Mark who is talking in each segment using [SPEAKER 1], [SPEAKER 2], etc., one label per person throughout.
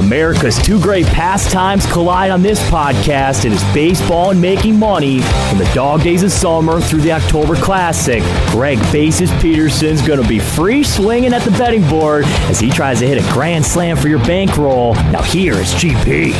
[SPEAKER 1] America's two great pastimes collide on this podcast. It is baseball and making money from the dog days of summer through the October Classic. Greg Bases Peterson's going to be free swinging at the betting board as he tries to hit a grand slam for your bankroll. Now here is GP.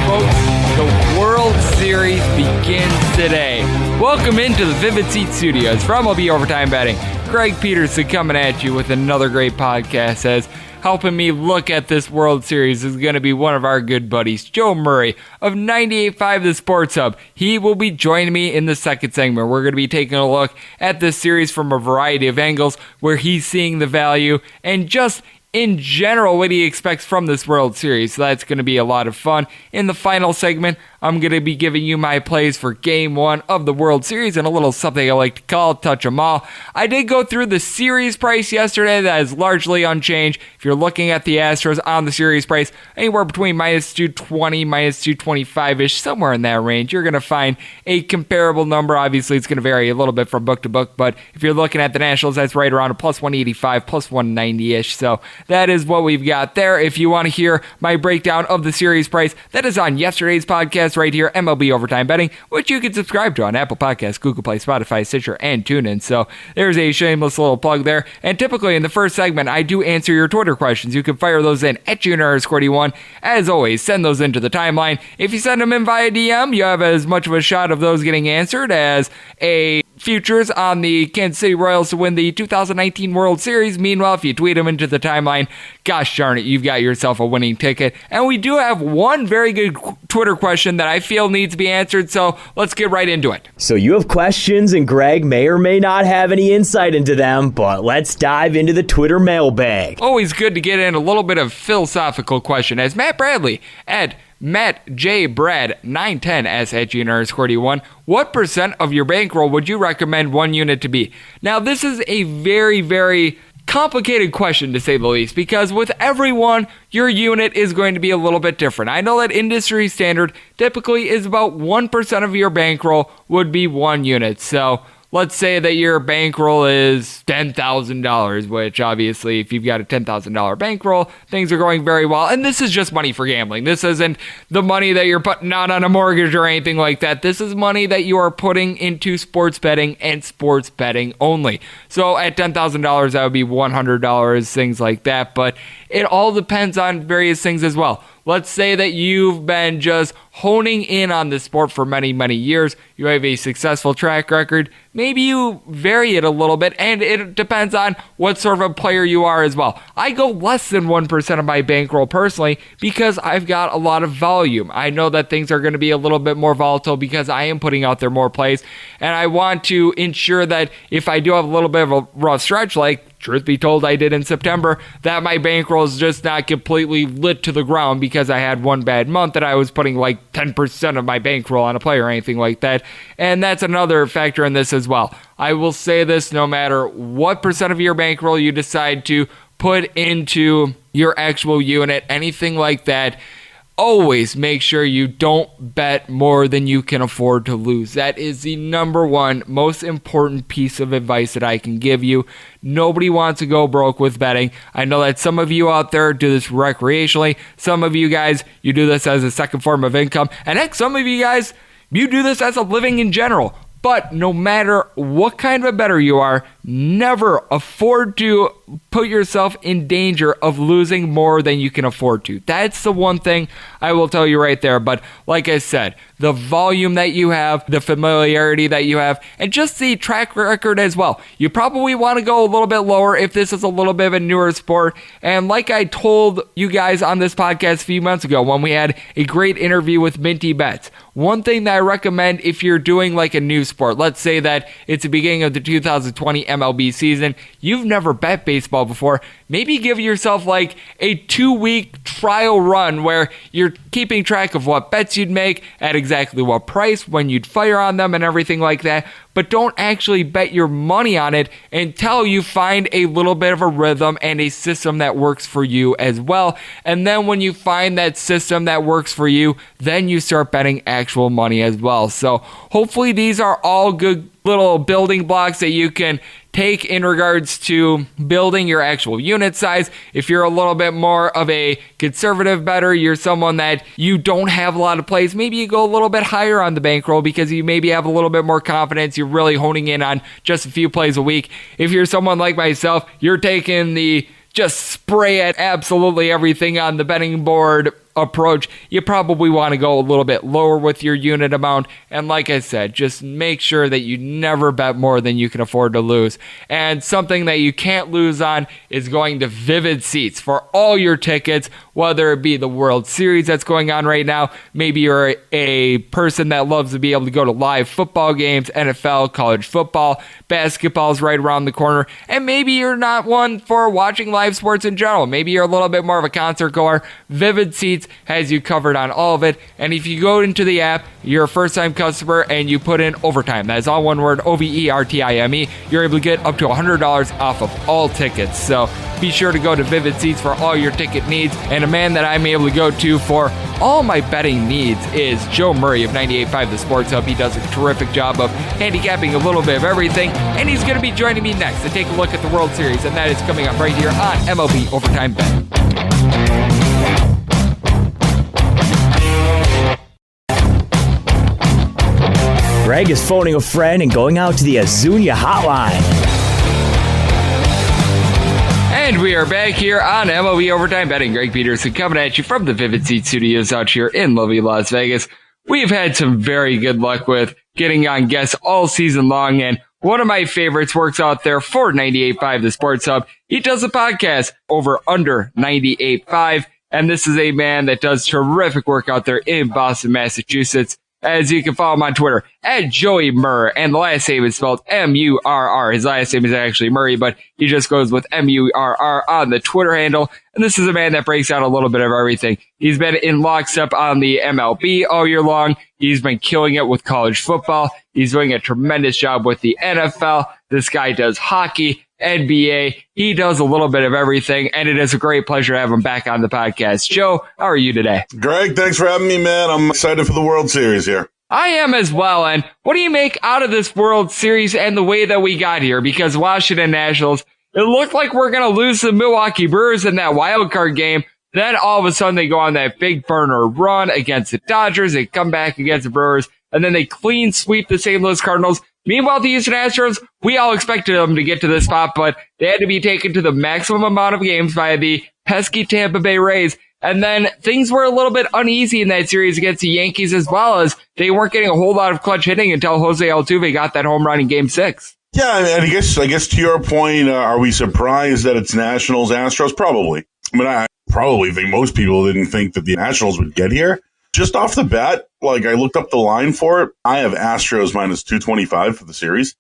[SPEAKER 2] Folks, the World Series begins today. Welcome into the Vivid Seat Studios from MLB Overtime Betting. Greg Peterson coming at you with another great podcast. As helping me look at this World Series is going to be one of our good buddies, Joe Murray of 98.5 The Sports Hub. He will be joining me in the second segment. We're going to be taking a look at this series from a variety of angles, where he's seeing the value and just in general what he expects from this World Series. So that's going to be a lot of fun. In the final segment, I'm going to be giving you my plays for Game 1 of the World Series and a little something I like to call Touch 'em All. I did go through the series price yesterday. That is largely unchanged. If you're looking at the Astros on the series price, anywhere between minus 220, minus 225-ish, somewhere in that range, you're going to find a comparable number. Obviously, it's going to vary a little bit from book to book, but if you're looking at the Nationals, that's right around a plus 185, plus 190-ish. So that is what we've got there. If you want to hear my breakdown of the series price, that is on yesterday's podcast right here, MLB Overtime Betting, which you can subscribe to on Apple Podcasts, Google Play, Spotify, Stitcher, and TuneIn. So there's a shameless little plug there. And typically in the first segment, I do answer your Twitter questions. You can fire those in at Junior_D1. As always, send those into the timeline. If you send them in via DM, you have as much of a shot of those getting answered as a futures on the Kansas City Royals to win the 2019 World Series. Meanwhile, if you tweet them into the timeline, gosh darn it, you've got yourself a winning ticket. And we do have one very good Twitter question that I feel needs to be answered, so let's get right into it.
[SPEAKER 1] So you have questions, and Greg may or may not have any insight into them, but let's dive into the Twitter mailbag.
[SPEAKER 2] Always good to get in a little bit of philosophical question, as Matt Bradley at Matt J. Brad 910 asks at Junior_D1, what percent of your bankroll would you recommend one unit to be? Now, this is a very, very complicated question, to say the least, because with everyone, your unit is going to be a little bit different. I know that industry standard typically is about 1% of your bankroll would be one unit. So let's say that your bankroll is $10,000, which obviously if you've got a $10,000 bankroll, things are going very well. And this is just money for gambling. This isn't the money that you're putting out on a mortgage or anything like that. This is money that you are putting into sports betting and sports betting only. So at $10,000, that would be $100, things like that. But it all depends on various things as well. Let's say that you've been just honing in on this sport for many, many years. You have a successful track record. Maybe you vary it a little bit, and it depends on what sort of a player you are as well. I go less than 1% of my bankroll personally because I've got a lot of volume. I know that things are going to be a little bit more volatile because I am putting out there more plays, and I want to ensure that if I do have a little bit of a rough stretch, like truth be told, I did in September, that my bankroll is just not completely lit to the ground because I had one bad month that I was putting like 10% of my bankroll on a player or anything like that. And that's another factor in this as well. I will say this, no matter what percent of your bankroll you decide to put into your actual unit, anything like that, always make sure you don't bet more than you can afford to lose. That is the number one most important piece of advice that I can give you. Nobody wants to go broke with betting. I know that some of you out there do this recreationally. Some of you guys, you do this as a second form of income. And heck, some of you guys, you do this as a living in general. But no matter what kind of a bettor you are, never afford to put yourself in danger of losing more than you can afford to. That's the one thing I will tell you right there. But like I said, the volume that you have, the familiarity that you have, and just the track record as well. You probably want to go a little bit lower if this is a little bit of a newer sport. And like I told you guys on this podcast a few months ago when we had a great interview with Minty Betts, one thing that I recommend if you're doing like a new sport, let's say that it's the beginning of the 2020 MLB season, you've never bet baseball before, maybe give yourself like a 2-week trial run where you're keeping track of what bets you'd make at exactly what price, when you'd fire on them and everything like that. But don't actually bet your money on it until you find a little bit of a rhythm and a system that works for you as well. And then when you find that system that works for you, then you start betting actual money as well. So hopefully these are all good little building blocks that you can take in regards to building your actual unit size. If you're a little bit more of a conservative bettor, you're someone that you don't have a lot of plays, maybe you go a little bit higher on the bankroll because you maybe have a little bit more confidence. You're really honing in on just a few plays a week. If you're someone like myself, you're taking the just spray at absolutely everything on the betting board approach. You probably want to go a little bit lower with your unit amount. And like I said, just make sure that you never bet more than you can afford to lose. And something that you can't lose on is going to Vivid Seats for all your tickets, whether it be the World Series that's going on right now. Maybe you're a person that loves to be able to go to live football games, NFL, college football, basketball's right around the corner. And maybe you're not one for watching live sports in general. Maybe you're a little bit more of a concert goer. Vivid Seats has you covered on all of it. And if you go into the app, you're a first-time customer and you put in overtime. That is all one word, OVERTIME. You're able to get up to $100 off of all tickets. So be sure to go to Vivid Seats for all your ticket needs. And a man that I'm able to go to for all my betting needs is Joe Murray of 98.5 The Sports Hub. He does a terrific job of handicapping a little bit of everything. And he's going to be joining me next to take a look at the World Series. And that is coming up right here on MLB Overtime Bet.
[SPEAKER 1] Greg is phoning a friend and going out to the Azunia hotline.
[SPEAKER 2] And we are back here on MLB Overtime Betting. Greg Peterson coming at you from the Vivid Seat Studios out here in lovely Las Vegas. We've had some very good luck with getting on guests all season long, and one of my favorites works out there for 98.5 The Sports Hub. He does a podcast over under 98.5, and this is a man that does terrific work out there in Boston, Massachusetts. As you can follow him on Twitter, at Joey Murr, and the last name is spelled M-U-R-R. His last name is actually Murray, but he just goes with M-U-R-R on the Twitter handle. And this is a man that breaks out a little bit of everything. He's been in lockstep on the MLB all year long. He's been killing it with college football. He's doing a tremendous job with the NFL. This guy does hockey, NBA. He does a little bit of everything, and it is a great pleasure to have him back on the podcast. Joe, how are you today?
[SPEAKER 3] Greg, thanks for having me, man. I'm excited for the World Series here.
[SPEAKER 2] I am as well, and what do you make out of this World Series and the way that we got here? Because Washington Nationals, it looked like we're going to lose the Milwaukee Brewers in that wild card game. Then all of a sudden they go on that big burner run against the Dodgers. They come back against the Brewers, and then they clean sweep the St. Louis Cardinals. Meanwhile, the Houston Astros, we all expected them to get to this spot, but they had to be taken to the maximum amount of games by the pesky Tampa Bay Rays. And then things were a little bit uneasy in that series against the Yankees, as well as they weren't getting a whole lot of clutch hitting until Jose Altuve got that home run in Game 6.
[SPEAKER 3] Yeah, and I guess to your point, are we surprised that it's Nationals, Astros? Probably. I mean, I probably think most people didn't think that the Nationals would get here. Just off the bat, like I looked up the line for it. I have Astros minus 225 for the series.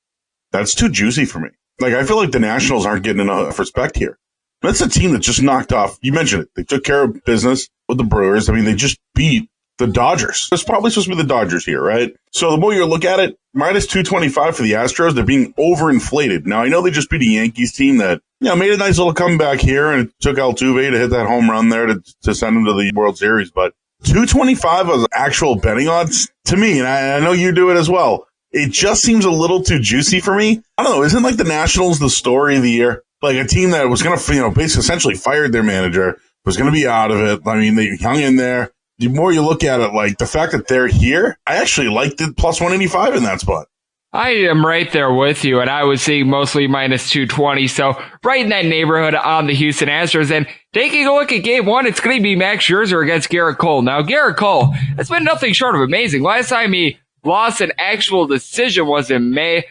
[SPEAKER 3] That's too juicy for me. Like, I feel like the Nationals aren't getting enough respect here. That's a team that just knocked off. You mentioned it. They took care of business with the Brewers. I mean, they just beat the Dodgers. It's probably supposed to be the Dodgers here, right? So the more you look at it, minus 225 for the Astros, they're being overinflated. Now, I know they just beat a Yankees team that, made a nice little comeback here, and it took Altuve to hit that home run there to send them to the World Series. But 225 as actual betting odds, to me, and I know you do it as well, it just seems a little too juicy for me. I don't know. Isn't like the Nationals the story of the year? Like a team that was going to, basically essentially fired their manager, was going to be out of it. I mean, they hung in there. The more you look at it, like the fact that they're here, I actually liked it plus 185 in that spot.
[SPEAKER 2] I am right there with you, and I was seeing mostly minus 220, so right in that neighborhood on the Houston Astros. And taking a look at Game 1, it's going to be Max Scherzer against Garrett Cole. Now, Garrett Cole, it's been nothing short of amazing. Last time he lost an actual decision was in May.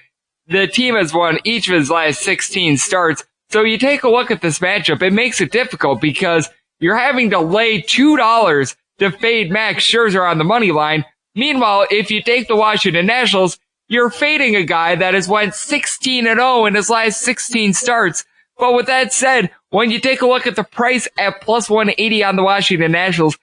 [SPEAKER 2] The team has won each of his last 16 starts. So you take a look at this matchup, it makes it difficult because you're having to lay $2 to fade Max Scherzer on the money line. Meanwhile, if you take the Washington Nationals, you're fading a guy that has went 16-0 in his last 16 starts. But with that said, when you take a look at the price at plus 180 on the Washington Nationals,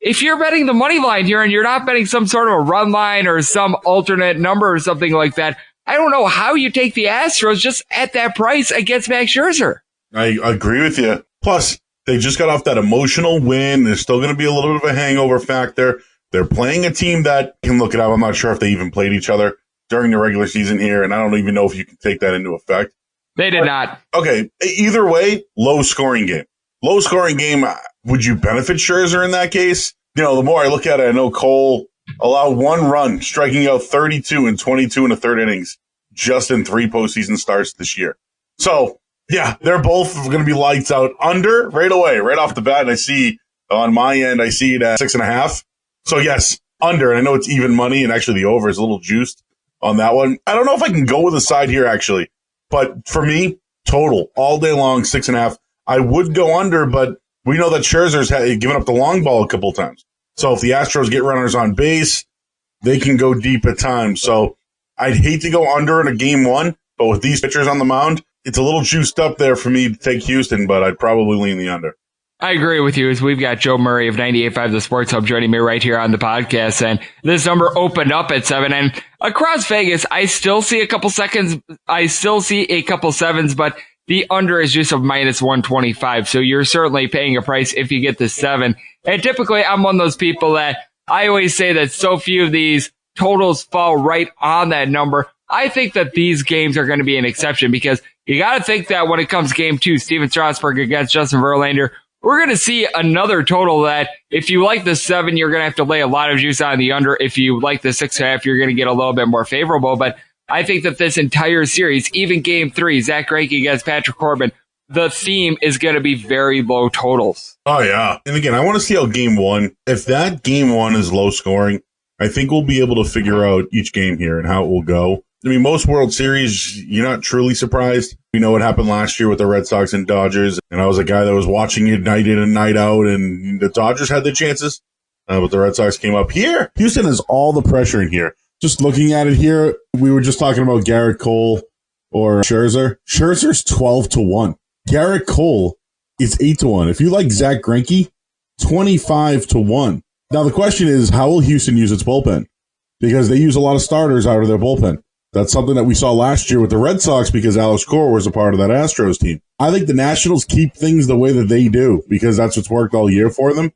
[SPEAKER 2] if you're betting the money line here and you're not betting some sort of a run line or some alternate number or something like that, I don't know how you take the Astros just at that price against Max Scherzer.
[SPEAKER 3] I agree with you. Plus, they just got off that emotional win. There's still going to be a little bit of a hangover factor. They're playing a team that can look it up. I'm not sure if they even played each other during the regular season here, and I don't even know if you can take that into effect.
[SPEAKER 2] They did not.
[SPEAKER 3] Okay, either way, low scoring game. Low scoring game, would you benefit Scherzer in that case? The more I look at it, I know Cole allowed one run, striking out 32 and 22 in the third innings just in 3 postseason starts this year. So, yeah, they're both going to be lights out under right away, right off the bat. And I see on my end, I see it at 6.5. So, yes, under. And I know it's even money, and actually the over is a little juiced on that one. I don't know if I can go with a side here, actually. But for me, total, all day long, 6.5. I would go under, but we know that Scherzer's given up the long ball a couple of times. So if the Astros get runners on base, they can go deep at times. So I'd hate to go under in a game one, but with these pitchers on the mound, it's a little juiced up there for me to take Houston, but I'd probably lean the under.
[SPEAKER 2] I agree with you, as we've got Joe Murray of 98.5 The Sports Hub joining me right here on the podcast. And this number opened up at 7. And across Vegas, I still see a couple sevens, but the under is just of minus 125. So you're certainly paying a price if you get the 7. And typically, I'm one of those people that I always say that so few of these totals fall right on that number. I think that these games are going to be an exception, because you got to think that when it comes game 2, Steven Strasburg against Justin Verlander, we're going to see another total that if you like the 7, you're going to have to lay a lot of juice on the under. If you like the 6.5, you're going to get a little bit more favorable. But I think that this entire series, even game 3, Zach Greinke against Patrick Corbin, the theme is going to be very low totals.
[SPEAKER 3] Oh, yeah. And again, I want to see how game 1, if that game 1 is low scoring, I think we'll be able to figure out each game here and how it will go. I mean, most World Series, you're not truly surprised. We know what happened last year with the Red Sox and Dodgers. And I was a guy that was watching it night in and night out, and the Dodgers had their chances, but the Red Sox came up here. Houston has all the pressure in here. Just looking at it here, we were just talking about Garrett Cole or Scherzer. Scherzer's 12-1. Garrett Cole is 8-1. If you like Zach Greinke, 25-1. Now the question is, how will Houston use its bullpen? Because they use a lot of starters out of their bullpen. That's something that we saw last year with the Red Sox, because Alex Cora was a part of that Astros team. I think the Nationals keep things the way that they do, because that's what's worked all year for them.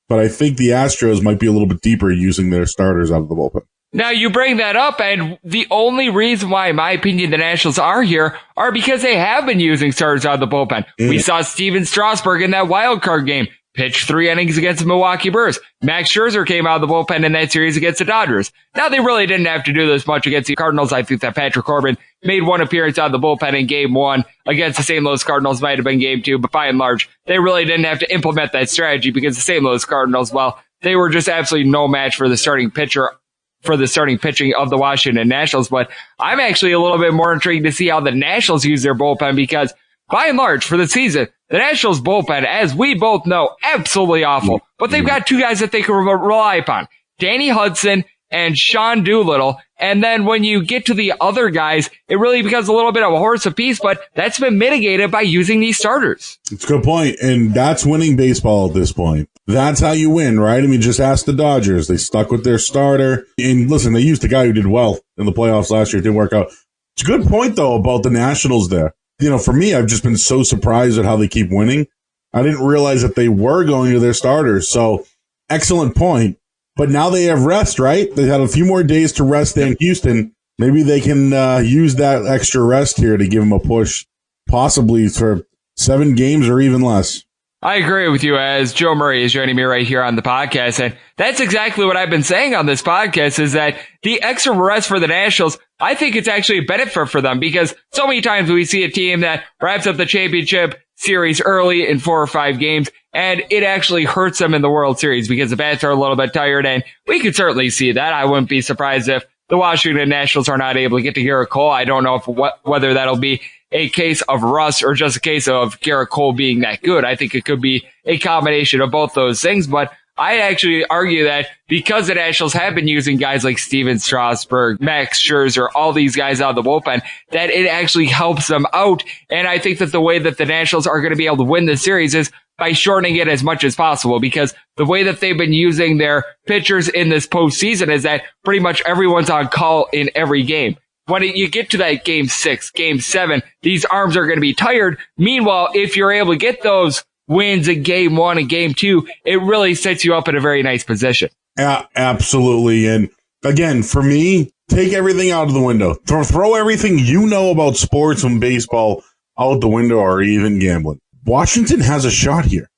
[SPEAKER 3] But I think the Astros might be a little bit deeper using their starters out of the bullpen.
[SPEAKER 2] Now, you bring that up, and the only reason why, in my opinion, the Nationals are here are because they have been using starters out of the bullpen. We saw Steven Strasburg in that wild card game pitch 3 innings against the Milwaukee Brewers. Max Scherzer came out of the bullpen in that series against the Dodgers. Now, they really didn't have to do this much against the Cardinals. I think that Patrick Corbin made one appearance out of the bullpen in game 1 against the St. Louis Cardinals. Might have been game 2, but by and large, they really didn't have to implement that strategy, because the St. Louis Cardinals, well, they were just absolutely no match for the starting pitching of the Washington Nationals. But I'm actually a little bit more intrigued to see how the Nationals use their bullpen, because by and large, for the season, the Nationals bullpen, as we both know, absolutely awful. But they've got 2 guys that they can rely upon, Danny Hudson and Sean Doolittle. And then when you get to the other guys, it really becomes a little bit of a horse apiece, but that's been mitigated by using these starters.
[SPEAKER 3] It's a good point, and that's winning baseball at this point. That's how you win, right? I mean, just ask the Dodgers. They stuck with their starter. And listen, they used a guy who did well in the playoffs last year. It didn't work out. It's a good point, though, about the Nationals there. For me, I've just been so surprised at how they keep winning. I didn't realize that they were going to their starters. So, excellent point. But now they have rest, right? They had a few more days to rest in Houston. Maybe they can use that extra rest here to give them a push, possibly for 7 games or even less.
[SPEAKER 2] I agree with you, as Joe Murray is joining me right here on the podcast. And that's exactly what I've been saying on this podcast, is that the extra rest for the Nationals, I think it's actually a benefit for them, because so many times we see a team that wraps up the championship series early in 4 or 5 games, and it actually hurts them in the World Series because the bats are a little bit tired. And we could certainly see that. I wouldn't be surprised if the Washington Nationals are not able to get to Garrett Cole. I don't know whether that'll be a case of rust or just a case of Garrett Cole being that good. I think it could be a combination of both those things, but I actually argue that because the Nationals have been using guys like Steven Strasburg, Max Scherzer, all these guys out of the bullpen, that it actually helps them out. And I think that the way that the Nationals are going to be able to win this series is by shortening it as much as possible, because the way that they've been using their pitchers in this postseason is that pretty much everyone's on call in every game. When you get to that game 6, game 7, these arms are going to be tired. Meanwhile, if you're able to get those wins in game 1 and game 2, it really sets you up in a very nice position.
[SPEAKER 3] Absolutely. And again, for me, Take everything out of the window. Throw everything you know about sports and baseball out the window, or even gambling. Washington has a shot here.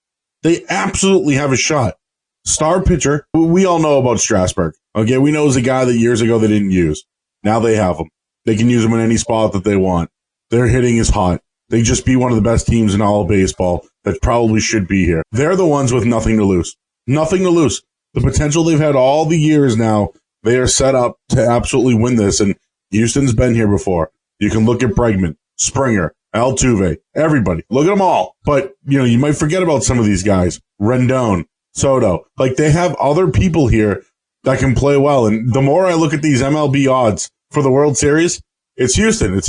[SPEAKER 3] They absolutely have a shot. Star pitcher, we all know about Strasburg. Okay, we know he's a guy that years ago they didn't use. Now they have him. They can use him in any spot that they want. Their hitting is hot. They just beat one of the best teams in all of baseball that probably should be here. They're the ones with nothing to lose. Nothing to lose. The potential they've had all the years now, they are set up to absolutely win this, and Houston's been here before. You can look at Bregman, Springer, Altuve, everybody. Look at them all. But, you might forget about some of these guys. Rendon, Soto. Like, they have other people here that can play well. And the more I look at these MLB odds for the World Series, it's Houston.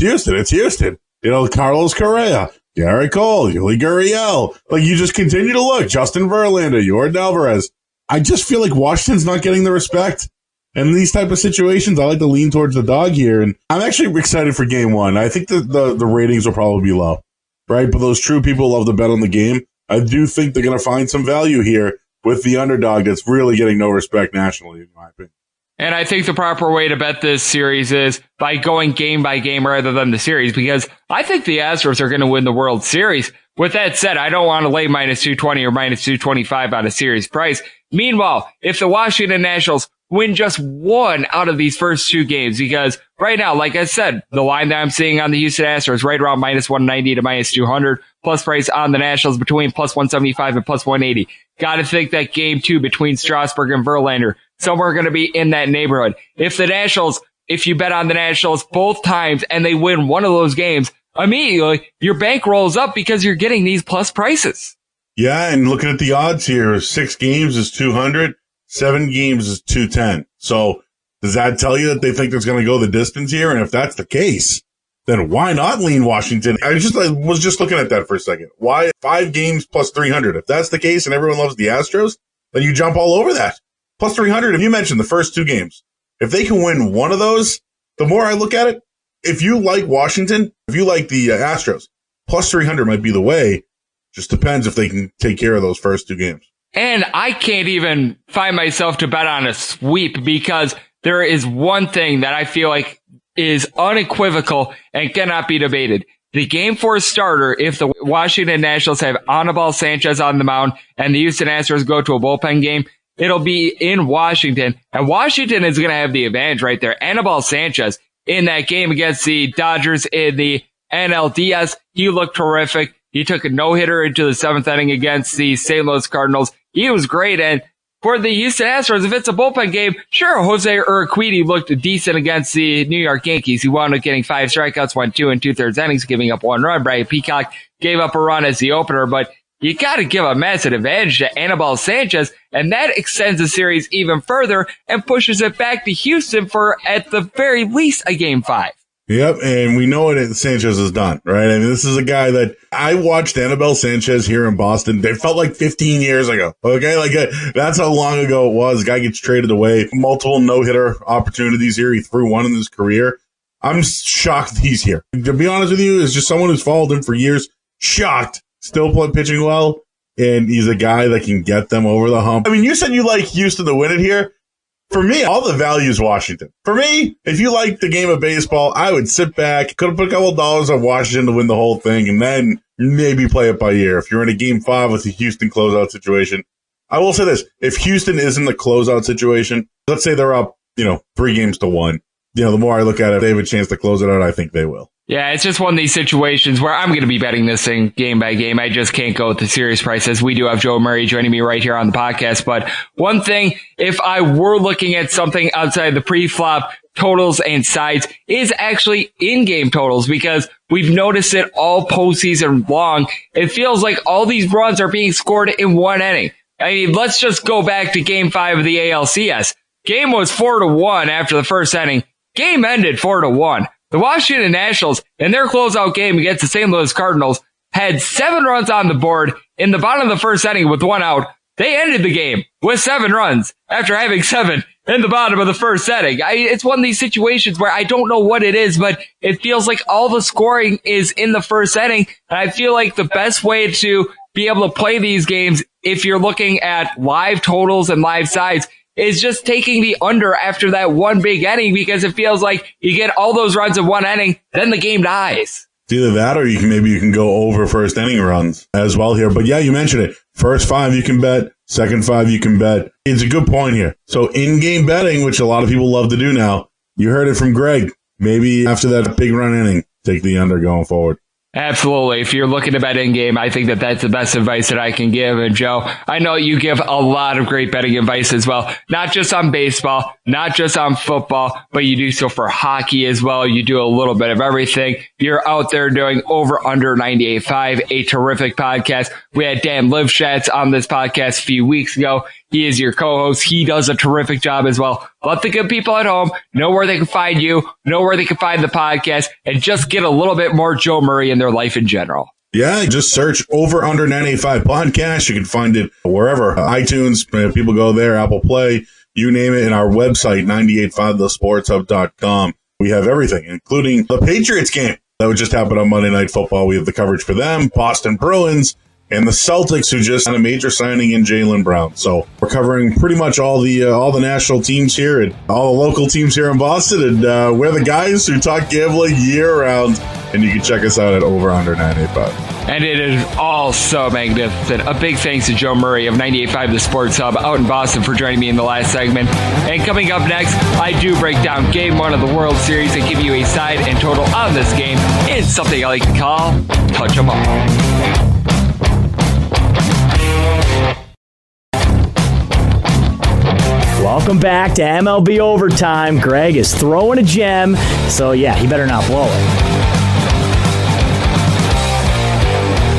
[SPEAKER 3] Carlos Correa, Garrett Cole, Yuli Gurriel. Like, you just continue to look. Justin Verlander, Yordan Alvarez. I just feel like Washington's not getting the respect. And in these type of situations, I like to lean towards the dog here. And I'm actually excited for game one. I think the ratings will probably be low, right? But those true people love to bet on the game. I do think they're going to find some value here with the underdog that's really getting no respect nationally, in my opinion.
[SPEAKER 2] And I think the proper way to bet this series is by going game by game rather than the series, because I think the Astros are going to win the World Series. With that said, I don't want to lay minus 220 or minus 225 on a series price. Meanwhile, if the Washington Nationals win just one out of these first two games, because right now, like I said, the line that I'm seeing on the Houston Astros right around minus 190 to minus 200, plus price on the Nationals between plus 175 and plus 180. Got to think that game two between Strasburg and Verlander, somewhere going to be in that neighborhood. If you bet on the Nationals both times and they win one of those games, immediately your bank rolls up because you're getting these plus prices.
[SPEAKER 3] Yeah, and looking at the odds here, 6 games is 200, 7 games is 210. So does that tell you that they think it's going to go the distance here? And if that's the case, then why not lean Washington? I was just looking at that for a second. Why 5 games plus 300? If that's the case and everyone loves the Astros, then you jump all over that. Plus 300, if you mentioned the first 2 games, if they can win one of those, the more I look at it, if you like Washington, if you like the Astros, plus 300 might be the way. Just depends if they can take care of those first 2 games.
[SPEAKER 2] And I can't even find myself to bet on a sweep, because there is one thing that I feel like is unequivocal and cannot be debated. The game 4 starter, if the Washington Nationals have Anibal Sanchez on the mound and the Houston Astros go to a bullpen game, it'll be in Washington. And Washington is going to have the advantage right there. Anibal Sanchez in that game against the Dodgers in the NLDS, he looked terrific. He took a no-hitter into the 7th inning against the St. Louis Cardinals. He was great. And for the Houston Astros, if it's a bullpen game, sure, Jose Urquidy looked decent against the New York Yankees. He wound up getting 5 strikeouts, went 2 2/3 innings, giving up 1 run. Brian Peacock gave up a run as the opener, but you got to give a massive advantage to Anibal Sanchez, and that extends the series even further and pushes it back to Houston for, at the very least, a game 5.
[SPEAKER 3] Yep, and we know what Sanchez has done, right? I mean, this is a guy that I watched Anibal Sanchez here in Boston. It felt like 15 years ago, okay? That's how long ago it was. The guy gets traded away. Multiple no-hitter opportunities here. He threw 1 in his career. I'm shocked he's here. To be honest with you, as just someone who's followed him for years, shocked. Still pitching well, and he's a guy that can get them over the hump. I mean, you said you like Houston to win it here. For me, all the value is Washington. For me, if you like the game of baseball, I would sit back, could have put a couple of dollars on Washington to win the whole thing, and then maybe play it by ear. If you're in a game 5 with the Houston closeout situation, I will say this. If Houston is in the closeout situation, let's say they're up, 3 games to 1. The more I look at it, if they have a chance to close it out, I think they will.
[SPEAKER 2] Yeah, it's just one of these situations where I'm going to be betting this thing game by game. I just can't go with the series prices. We do have Joe Murray joining me right here on the podcast. But one thing, if I were looking at something outside the pre-flop totals and sides, is actually in-game totals, because we've noticed it all postseason long. It feels like all these runs are being scored in 1 inning. I mean, let's just go back to game 5 of the ALCS. Game was 4-1 after the first inning. Game ended 4-1. The Washington Nationals, in their closeout game against the St. Louis Cardinals, had 7 runs on the board in the bottom of the first inning with 1 out. They ended the game with 7 runs after having 7 in the bottom of the first inning. It's one of these situations where I don't know what it is, but it feels like all the scoring is in the first inning. And I feel like the best way to be able to play these games, if you're looking at live totals and live sides, is just taking the under after that one big inning because it feels like you get all those runs in one inning, then the game dies.
[SPEAKER 3] It's either that or you can go over first inning runs as well here. But yeah, you mentioned it. First 5 you can bet. Second 5 you can bet. It's a good point here. So in-game betting, which a lot of people love to do now, you heard it from Greg. Maybe after that big run inning, take the under going forward.
[SPEAKER 2] Absolutely. If you're looking to bet in-game, I think that that's the best advice that I can give. And Joe, I know you give a lot of great betting advice as well, not just on baseball, not just on football, but you do so for hockey as well. You do a little bit of everything. You're out there doing Over Under 98.5, a terrific podcast. We had Dan Livshatz on this podcast a few weeks ago. He is your co-host. He does a terrific job as well. Let the good people at home know where they can find you, know where they can find the podcast, and just get a little bit more Joe Murray in their life in general.
[SPEAKER 3] Yeah, just search Over Under 985 podcast. You can find it wherever. iTunes, people go there, Apple Play, you name it, and our website, 985thesportshub.com. We have everything, including the Patriots game that would just happen on Monday Night Football. We have the coverage for them, Boston Bruins, and the Celtics, who just had a major signing in Jaylen Brown. So we're covering pretty much all the national teams here and all the local teams here in Boston. And we're the guys who talk gambling year round. And you can check us out at Over Under 985.
[SPEAKER 2] And it is all so magnificent. A big thanks to Joe Murray of 98.5 The Sports Hub out in Boston for joining me in the last segment. And coming up next, I do break down Game 1 of the World Series and give you a side and total on this game. It's something I like to call Touch 'em All.
[SPEAKER 1] Welcome back to MLB Overtime. Greg is throwing a gem, so yeah, he better not blow it.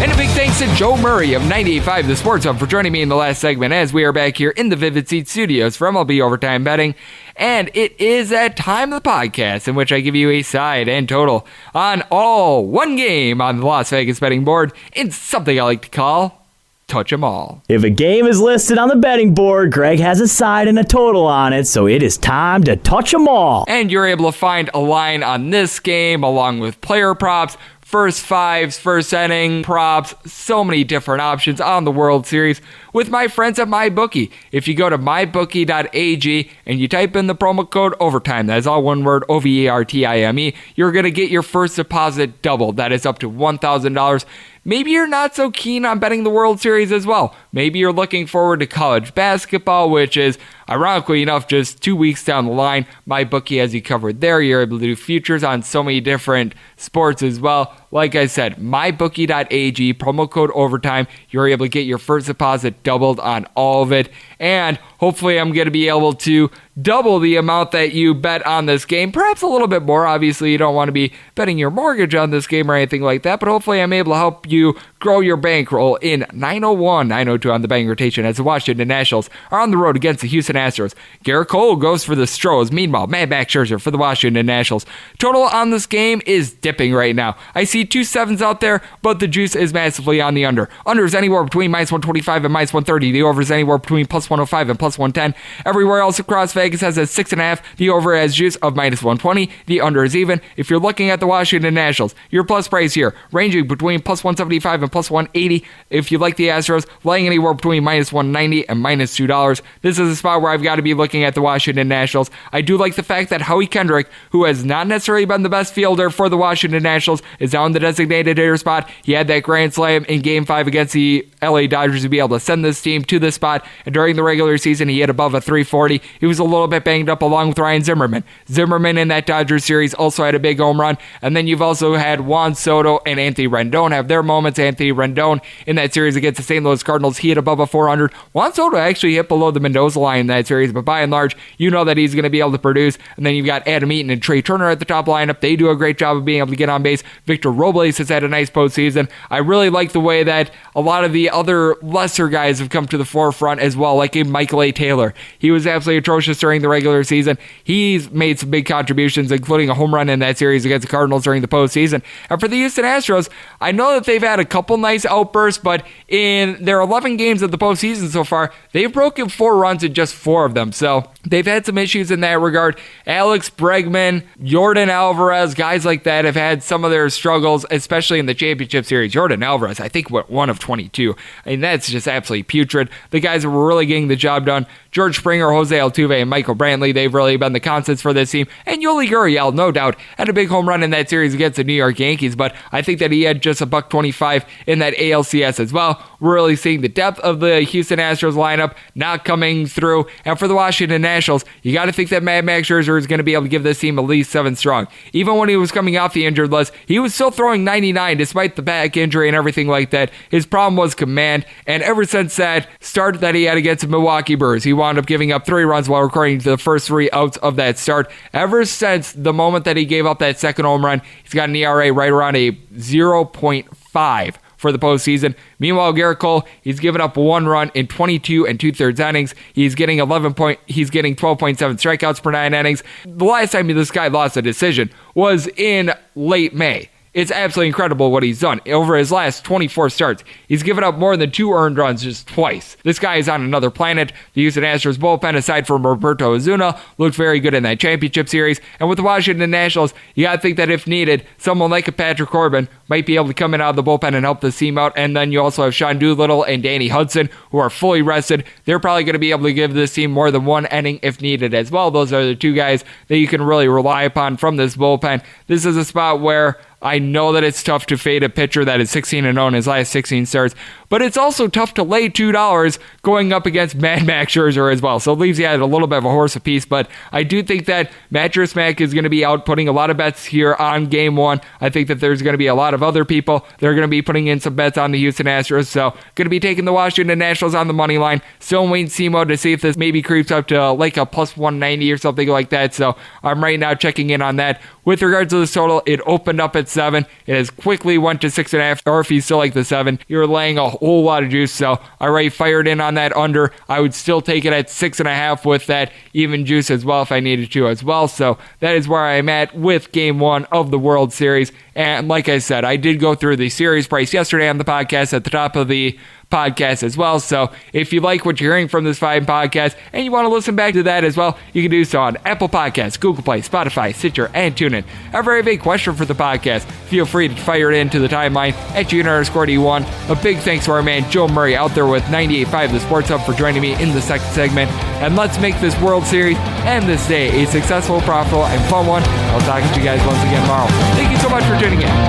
[SPEAKER 2] And a big thanks to Joe Murray of 98.5 The Sports Hub for joining me in the last segment as we are back here in the Vivid Seats studios for MLB Overtime Betting. And it is that time of the podcast in which I give you a side and total on one game on the Las Vegas betting board. It's something I like to call Touch 'em All.
[SPEAKER 1] If a game is listed on the betting board, Greg has a side and a total on it, so it is time to touch 'em all.
[SPEAKER 2] And you're able to find a line on this game along with player props, first fives, first inning props, so many different options on the World Series with my friends at MyBookie. If you go to mybookie.ag and you type in the promo code OVERTIME, that is all one word, OVERTIME, you're going to get your first deposit doubled. That is up to $1,000. Maybe you're not so keen on betting the World Series as well. Maybe you're looking forward to college basketball, which is, ironically enough, just 2 weeks down the line. MyBookie has you covered there. You're able to do futures on so many different sports as well. Like I said, mybookie.ag, promo code OVERTIME. You're able to get your first deposit doubled on all of it. And hopefully I'm going to be able to double the amount that you bet on this game, perhaps a little bit more. Obviously, you don't want to be betting your mortgage on this game or anything like that, but hopefully I'm able to help you grow your bankroll in 901, 902 on the betting rotation as the Washington Nationals are on the road against the Houston Astros. Garrett Cole goes for the Astros. Meanwhile, Mad Max Scherzer for the Washington Nationals. Total on this game is dipping right now. I see 2 sevens out there, but the juice is massively on the under. Under is anywhere between minus 125 and minus 130. The over is anywhere between plus 105 and plus 110. Everywhere else across Vegas has a 6.5. The over has juice of minus 120. The under is even. If you're looking at the Washington Nationals, your plus price here ranging between plus 175 and plus 180. If you like the Astros, laying anywhere between minus 190 and minus $2. This is a spot where I've got to be looking at the Washington Nationals. I do like the fact that Howie Kendrick, who has not necessarily been the best fielder for the Washington Nationals, is now in the designated hitter spot. He had that grand slam in Game 5 against the LA Dodgers to be able to send this team to this spot. And during the regular season, he hit above a 340. He was a little bit banged up along with Ryan Zimmerman. Zimmerman in that Dodgers series also had a big home run. And then you've also had Juan Soto and Anthony Rendon have their moments. Anthony Rendon in that series against the St. Louis Cardinals, he hit above a 400. Juan Soto actually hit below the Mendoza line in that series, but by and large, you know that he's going to be able to produce. And then you've got Adam Eaton and Trey Turner at the top lineup. They do a great job of being able to get on base. Victor Robles has had a nice postseason. I really like the way that a lot of the other lesser guys have come to the forefront as well, like Michael A. Taylor. He was absolutely atrocious during the regular season. He's made some big contributions, including a home run in that series against the Cardinals during the postseason. And for the Houston Astros, I know that they've had a couple nice outbursts, but in their 11 games of the postseason so far, they've broken 4 runs in just 4 of them. So they've had some issues in that regard. Alex Bregman, Jordan Alvarez, guys like that have had some of their struggles, especially in the championship series. Jordan Alvarez, I think, went 1 of 22. I mean, that's just absolutely putrid. The guys that were really getting the job done, George Springer, Jose Altuve, and Michael Brantley, they've really been the constants for this team. And Yuli Gurriel, no doubt, had a big home run in that series against the New York Yankees, but I think that he had just a $125 in that ALCS as well. We're really seeing the depth of the Houston Astros lineup not coming through. And for the Washington Nationals, you got to think that Max Scherzer is going to be able to give this team at least 7 strong. Even when he was coming off the injured list, he was still throwing 99 despite the back injury and everything like that. His problem was command, and ever since that start that he had against the Milwaukee Brewers, he wound up giving up 3 runs while recording the first 3 outs of that start. Ever since the moment that he gave up that second home run, he's got an ERA right around a 0.5 for the postseason. Meanwhile, Garrett Cole, he's given up 1 run in 22 2/3 innings. He's getting 12.7 strikeouts per 9 innings. The last time this guy lost a decision was in late May. It's absolutely incredible what he's done. Over his last 24 starts, he's given up more than 2 earned runs just twice. This guy is on another planet. The Houston Astros bullpen, aside from Roberto Ozuna, looked very good in that championship series. And with the Washington Nationals, you got to think that if needed, someone like a Patrick Corbin might be able to come in out of the bullpen and help this team out. And then you also have Sean Doolittle and Danny Hudson, who are fully rested. They're probably going to be able to give this team more than 1 inning if needed as well. Those are the 2 guys that you can really rely upon from this bullpen. This is a spot where I know that it's tough to fade a pitcher that is 16-0 in his last 16 starts, but it's also tough to lay $2 going up against Max Scherzer as well. So it leaves you at a little bit of a horse apiece, but I do think that Mattress Mac is going to be outputting a lot of bets here on Game 1. I think that there's going to be a lot of other people that are going to be putting in some bets on the Houston Astros, so going to be taking the Washington Nationals on the money line. Still waiting SEMO to see if this maybe creeps up to like a plus 190 or something like that, so I'm right now checking in on that. With regards to the total, it opened up at 7. It has quickly went to 6.5, or if you still like the 7, you're laying a whole lot of juice, so I already fired in on that under. I would still take it at 6.5 with that even juice as well if I needed to as well, so that is where I'm at with Game 1 of the World Series. And like I said, I did go through the series price yesterday on the podcast at the top of the podcast as well. So if you like what you're hearing from this fine podcast and you want to listen back to that as well, you can do so on Apple Podcasts, Google Play, Spotify, Stitcher, and TuneIn. Ever have a question for the podcast, feel free to fire it into the timeline at Junior_D1. A big thanks to our man Joe Murray out there with 98.5 The Sports Hub for joining me in the second segment. And let's make this World Series and this day a successful, profitable, and fun one. I'll talk to you guys once again tomorrow. Thank you so much for tuning in.